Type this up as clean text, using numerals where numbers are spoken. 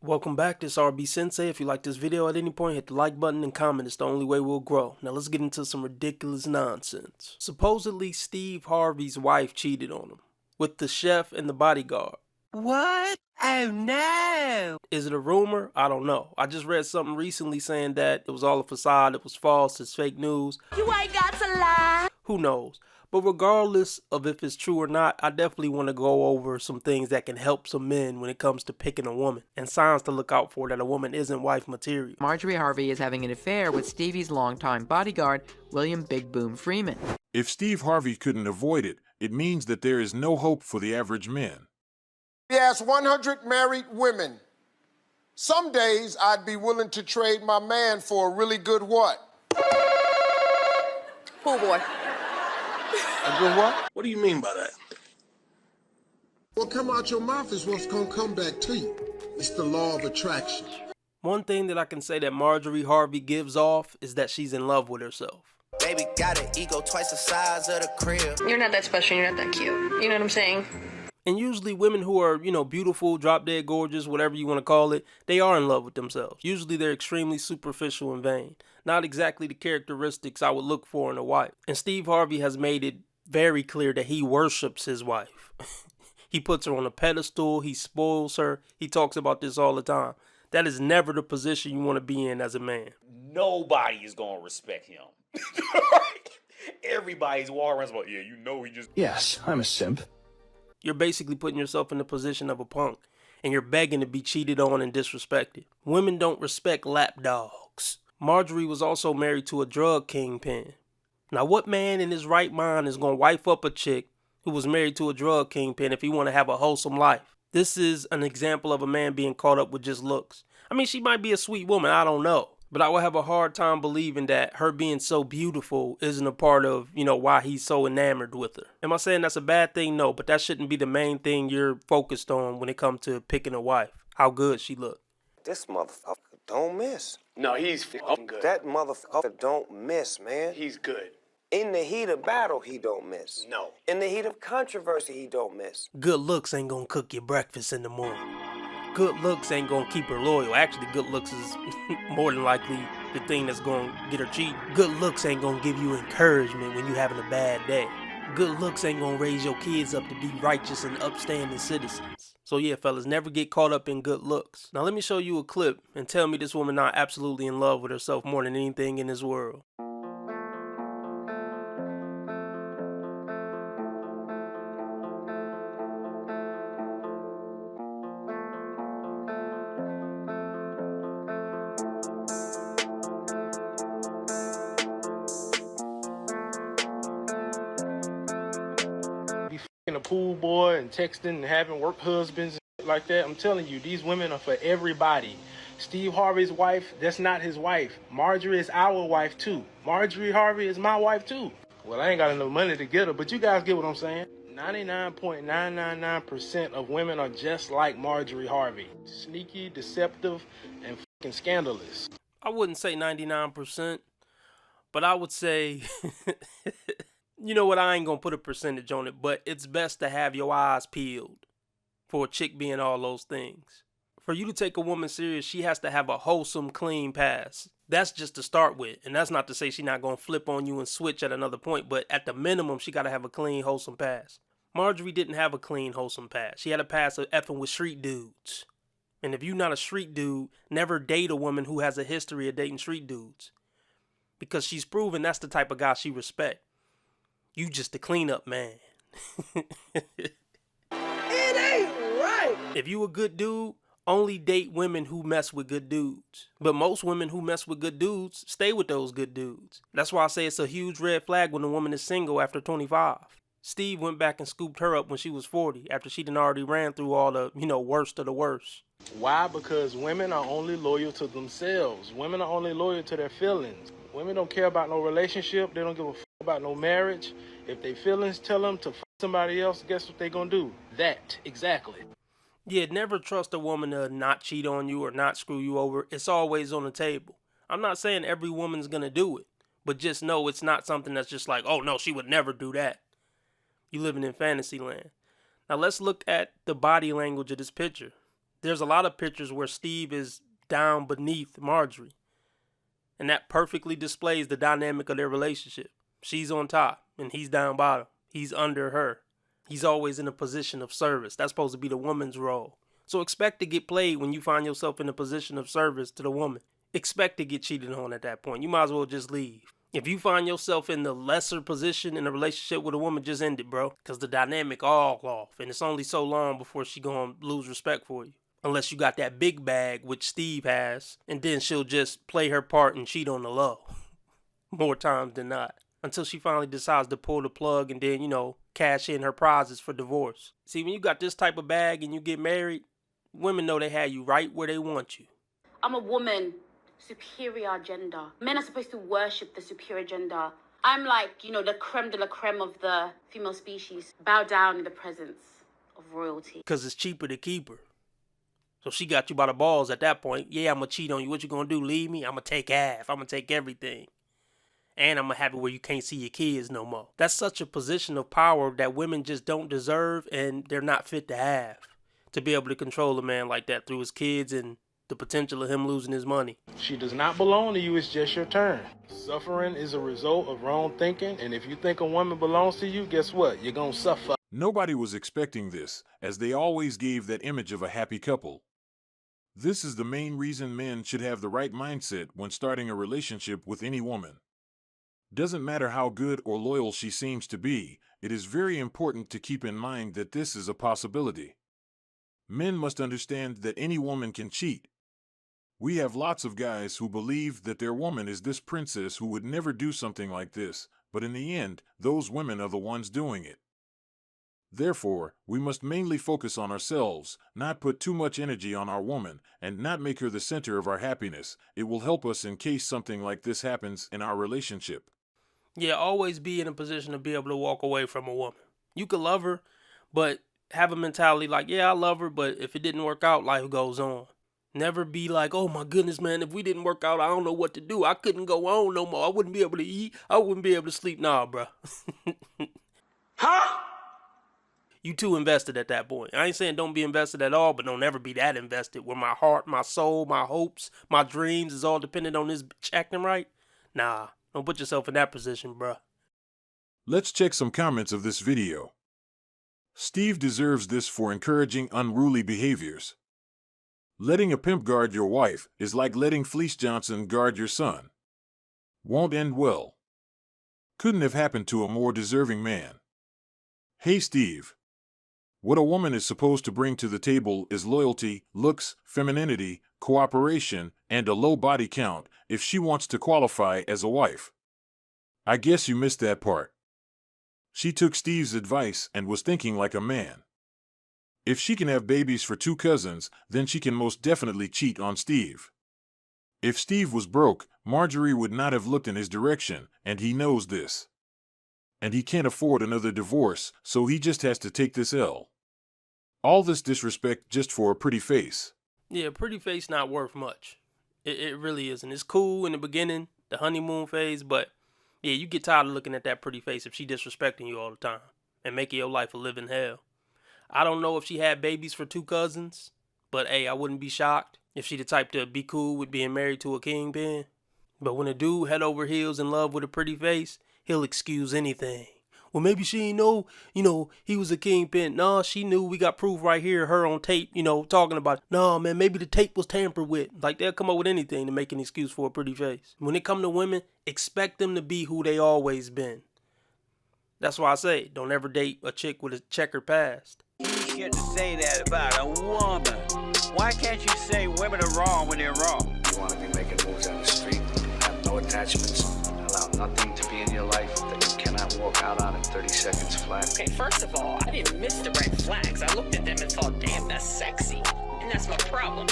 Welcome back, this RB Sensei. If you like this video at any point, hit the like button and comment. It's the only way we'll grow. Now let's get into some ridiculous nonsense. Supposedly Steve Harvey's wife cheated on him with the chef and the bodyguard. What? Oh no! Is it a rumor? I don't know. I just read something recently saying that it was all a facade, it was false, it's fake news. You ain't got to lie! Who knows? But regardless of if it's true or not, I definitely want to go over some things that can help some men when it comes to picking a woman, and signs to look out for that a woman isn't wife material. Marjorie Harvey is having an affair with Stevie's longtime bodyguard, William Big Boom Freeman. If Steve Harvey couldn't avoid it, it means that there is no hope for the average man. He has 100 married women. Some days I'd be willing to trade my man for a really good what? Pool boy. A good what? What do you mean by that? What come out your mouth is what's gonna come back to you. It's the law of attraction. One thing that I can say that Marjorie Harvey gives off is that she's in love with herself. Baby got an ego twice the size of the crib. You're not that special, you're not that cute. You know what I'm saying? And usually women who are, beautiful, drop dead gorgeous, whatever you want to call it, they are in love with themselves. Usually they're extremely superficial and vain. Not exactly the characteristics I would look for in a wife. And Steve Harvey has made it very clear that he worships his wife. He puts her on a pedestal, he spoils her, he talks about this all the time. That is never the position you want to be in as a man. Nobody is gonna respect him. Everybody's walking around about, he just... Yes, I'm a simp. You're basically putting yourself in the position of a punk, and you're begging to be cheated on and disrespected. Women don't respect lapdogs. Marjorie was also married to a drug kingpin. Now, what man in his right mind is going to wife up a chick who was married to a drug kingpin if he want to have a wholesome life? This is an example of a man being caught up with just looks. I mean, she might be a sweet woman, I don't know. But I would have a hard time believing that her being so beautiful isn't a part of, why he's so enamored with her. Am I saying that's a bad thing? No, but that shouldn't be the main thing you're focused on when it comes to picking a wife. How good she look. This motherfucker don't miss. No, he's fucking good. That motherfucker don't miss, man. He's good. In the heat of battle, he don't miss. No. In the heat of controversy, he don't miss. Good looks ain't gonna cook your breakfast in the morning. Good looks ain't gonna keep her loyal. Actually, good looks is more than likely the thing that's gonna get her cheating. Good looks ain't gonna give you encouragement when you having a bad day. Good looks ain't gonna raise your kids up to be righteous and upstanding citizens. So yeah, fellas, never get caught up in good looks. Now let me show you a clip and tell me this woman not absolutely in love with herself more than anything in this world. A pool boy and texting and having work husbands and shit like that. I'm telling you, these women are for everybody. Steve Harvey's wife, that's not his wife. Marjorie is our wife too. Marjorie Harvey is my wife too. Well, I ain't got enough money to get her, but you guys get what I'm saying. 99.999% of women are just like Marjorie Harvey. Sneaky, deceptive, and fucking scandalous. I wouldn't say 99%, but I would say... You know what, I ain't gonna put a percentage on it, but it's best to have your eyes peeled for a chick being all those things. For you to take a woman serious, she has to have a wholesome, clean past. That's just to start with, and that's not to say she's not gonna flip on you and switch at another point, but at the minimum, she gotta have a clean, wholesome past. Marjorie didn't have a clean, wholesome past. She had a past of effing with street dudes. And if you're not a street dude, never date a woman who has a history of dating street dudes. Because she's proven that's the type of guy she respects. You just a cleanup man. It ain't right! If you a good dude, only date women who mess with good dudes. But most women who mess with good dudes stay with those good dudes. That's why I say it's a huge red flag when a woman is single after 25. Steve went back and scooped her up when she was 40 after she done already ran through all the, worst of the worst. Why? Because women are only loyal to themselves. Women are only loyal to their feelings. Women don't care about no relationship. They don't give a fuck about no marriage. If they feelings tell them to fuck somebody else, guess what they gonna do? That, exactly. Yeah, never trust a woman to not cheat on you or not screw you over. It's always on the table. I'm not saying every woman's gonna do it, but just know it's not something that's just like, oh no, she would never do that. You living in fantasy land. Now let's look at the body language of this picture. There's a lot of pictures where Steve is down beneath Marjorie. And that perfectly displays the dynamic of their relationship. She's on top and he's down bottom. He's under her. He's always in a position of service. That's supposed to be the woman's role. So expect to get played when you find yourself in a position of service to the woman. Expect to get cheated on at that point. You might as well just leave. If you find yourself in the lesser position in a relationship with a woman, just end it, bro. Because the dynamic all off. And it's only so long before she gonna lose respect for you. Unless you got that big bag, which Steve has. And then she'll just play her part and cheat on the low. More times than not. Until she finally decides to pull the plug and then, cash in her prizes for divorce. See, when you got this type of bag and you get married, women know they have you right where they want you. I'm a woman. Superior gender. Men are supposed to worship the superior gender. I'm like, the creme de la creme of the female species. Bow down in the presence of royalty. Because it's cheaper to keep her. So she got you by the balls at that point. Yeah, I'm going to cheat on you. What you going to do? Leave me? I'm going to take half. I'm going to take everything. And I'm going to have it where you can't see your kids no more. That's such a position of power that women just don't deserve and they're not fit to have. To be able to control a man like that through his kids and the potential of him losing his money. She does not belong to you. It's just your turn. Suffering is a result of wrong thinking. And if you think a woman belongs to you, guess what? You're going to suffer. Nobody was expecting this, as they always gave that image of a happy couple. This is the main reason men should have the right mindset when starting a relationship with any woman. Doesn't matter how good or loyal she seems to be, it is very important to keep in mind that this is a possibility. Men must understand that any woman can cheat. We have lots of guys who believe that their woman is this princess who would never do something like this, but in the end, those women are the ones doing it. Therefore, we must mainly focus on ourselves, not put too much energy on our woman, and not make her the center of our happiness. It will help us in case something like this happens in our relationship. Yeah, always be in a position to be able to walk away from a woman. You could love her, but have a mentality like, yeah, I love her, but if it didn't work out, life goes on. Never be like, oh my goodness, man, if we didn't work out, I don't know what to do. I couldn't go on no more. I wouldn't be able to eat. I wouldn't be able to sleep. Nah, bro. Huh? You too invested at that point. I ain't saying don't be invested at all, but don't ever be that invested where my heart, my soul, my hopes, my dreams is all dependent on this bitch acting right. Nah, don't put yourself in that position, bro. Let's check some comments of this video. Steve deserves this for encouraging unruly behaviors. Letting a pimp guard your wife is like letting Fleece Johnson guard your son. Won't end well. Couldn't have happened to a more deserving man. Hey Steve. What a woman is supposed to bring to the table is loyalty, looks, femininity, cooperation, and a low body count if she wants to qualify as a wife. I guess you missed that part. She took Steve's advice and was thinking like a man. If she can have babies for 2 cousins, then she can most definitely cheat on Steve. If Steve was broke, Marjorie would not have looked in his direction, and he knows this. And he can't afford another divorce, so he just has to take this L. All this disrespect just for a pretty face. Yeah, pretty face not worth much. It really isn't. It's cool in the beginning, the honeymoon phase, but yeah, you get tired of looking at that pretty face if she disrespecting you all the time and making your life a living hell. I don't know if she had babies for 2 cousins, but hey, I wouldn't be shocked if she the type to be cool with being married to a kingpin. But when a dude head over heels in love with a pretty face, he'll excuse anything. Well, maybe she ain't know, he was a kingpin. Nah, she knew. We got proof right here, her on tape, talking about, nah, man, maybe the tape was tampered with. Like, they'll come up with anything to make an excuse for a pretty face. When it come to women, expect them to be who they always been. That's why I say, don't ever date a chick with a checkered past. Easier to say that about a woman. Why can't you say women are wrong when they're wrong? You want to be making moves on the street, have no attachments, allow nothing to be in your life that you cannot walk out on in 30 seconds flat. Okay, first of all, I didn't miss the red flags. I looked at them and thought, damn, that's sexy. And that's my problem.